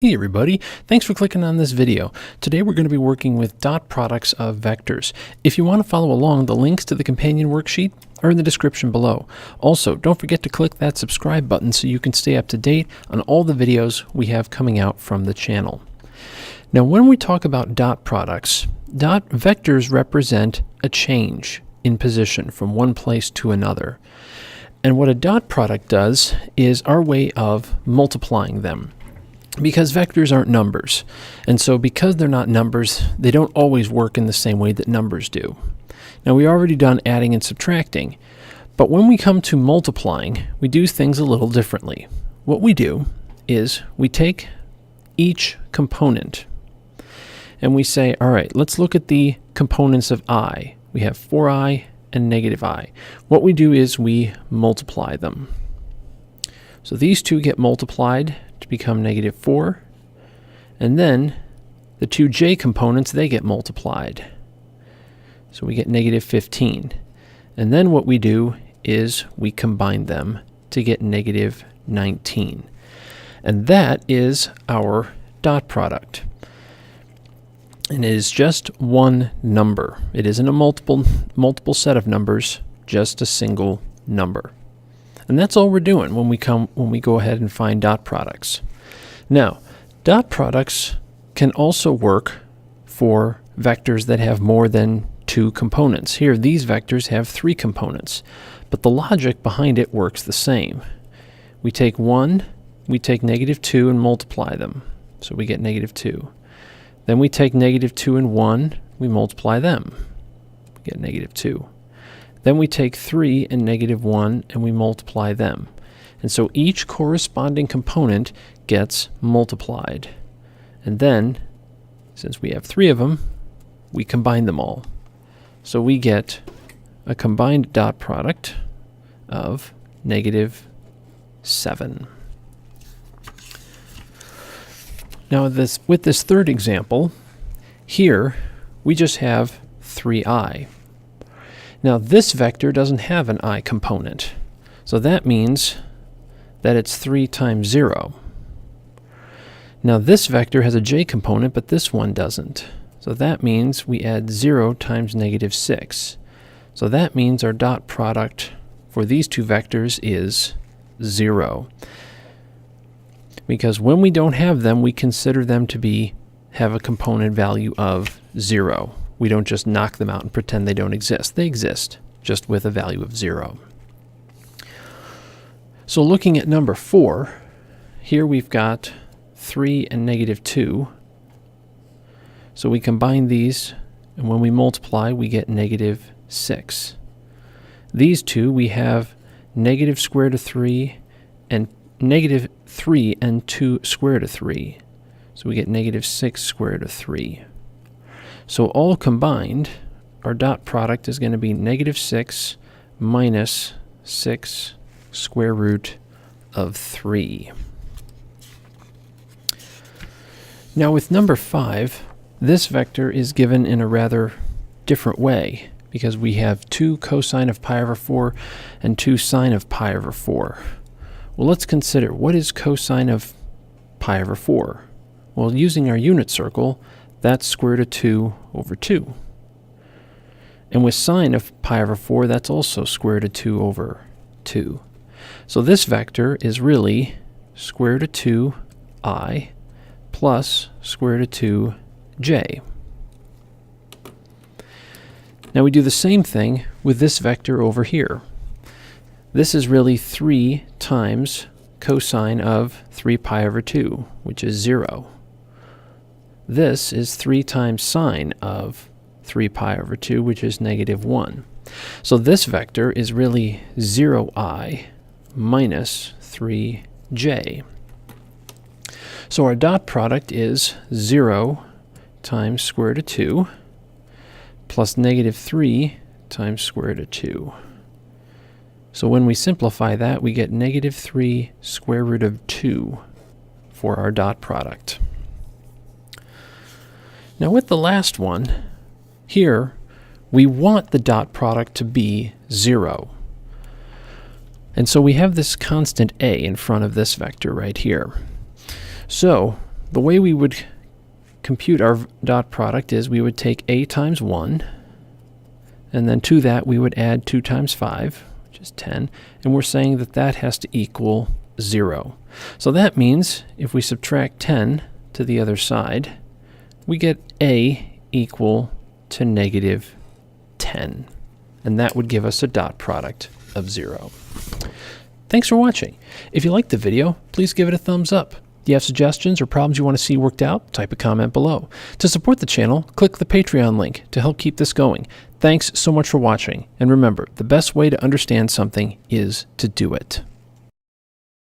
Hey everybody, thanks for clicking on this video. Today we're going to be working with dot products of vectors. If you want to follow along, the links to the companion worksheet are in the description below. Also, don't forget to click that subscribe button so you can stay up to date on all the videos we have coming out from the channel. Now when we talk about dot products, dot vectors represent a change in position from one place to another. And what a dot product does is our way of multiplying them. Because vectors aren't numbers, and so because they're not numbers, they don't always work in the same way that numbers do. Now we already done adding and subtracting, but when we come to multiplying, we do things a little differently. What we do is we take each component and we say, all right, let's look at the components of I. We have 4i and negative I. What we do is we multiply them. So these two get multiplied to become negative 4, and then the two j components, they get multiplied. So we get negative 15. And then what we do is we combine them to get negative 19. And that is our dot product. And it is just one number. It isn't a multiple set of numbers, just a single number. And that's all we're doing when we go ahead and find dot products. Now, dot products can also work for vectors that have more than two components. Here, these vectors have 3 components, but the logic behind it works the same. We take 1, we take negative 2 and multiply them. So we get negative 2. Then we take negative 2 and 1, we multiply them. We get negative 2. Then we take 3 and negative 1 and we multiply them. And so each corresponding component gets multiplied. And then, since we have 3 of them, we combine them all. So we get a combined dot product of negative 7. Now with this third example, here we just have 3i. Now this vector doesn't have an I component, so that means that it's 3 times 0. Now this vector has a j component, but this one doesn't. So that means we add 0 times negative 6. So that means our dot product for these two vectors is 0. Because when we don't have them, we consider them to have a component value of 0. We don't just knock them out and pretend they don't exist. They exist, just with a value of 0. So looking at number 4, here we've got 3 and negative 2. So we combine these, and when we multiply, we get negative 6. These two, we have negative square root of 3 and negative 3 and 2 square root of 3. So we get negative 6 square root of 3. So all combined, our dot product is going to be negative 6 minus 6 square root of 3. Now with number 5, this vector is given in a rather different way because we have 2 cosine of pi over 4 and 2 sine of pi over 4. Well, let's consider, what is cosine of pi over 4? Well, using our unit circle, that's square root of 2 over 2. And with sine of pi over 4, that's also square root of 2 over 2. So this vector is really square root of 2i plus square root of 2j. Now we do the same thing with this vector over here. This is really 3 times cosine of 3 pi over 2, which is 0. This is 3 times sine of 3 pi over 2, which is negative 1. So this vector is really 0i minus 3j. So our dot product is 0 times square root of 2 plus negative 3 times square root of 2. So when we simplify that, we get negative 3 square root of 2 for our dot product. Now with the last one, here we want the dot product to be 0. And so we have this constant a in front of this vector right here. So the way we would compute our dot product is we would take a times 1, and then to that we would add 2 times 5, which is 10, and we're saying that that has to equal 0. So that means if we subtract 10 to the other side, we get a equal to negative 10. And that would give us a dot product of 0. Thanks for watching. If you liked the video, please give it a thumbs up. Do you have suggestions or problems you want to see worked out? Type a comment below. To support the channel, click the Patreon link to help keep this going. Thanks so much for watching. And remember, the best way to understand something is to do it.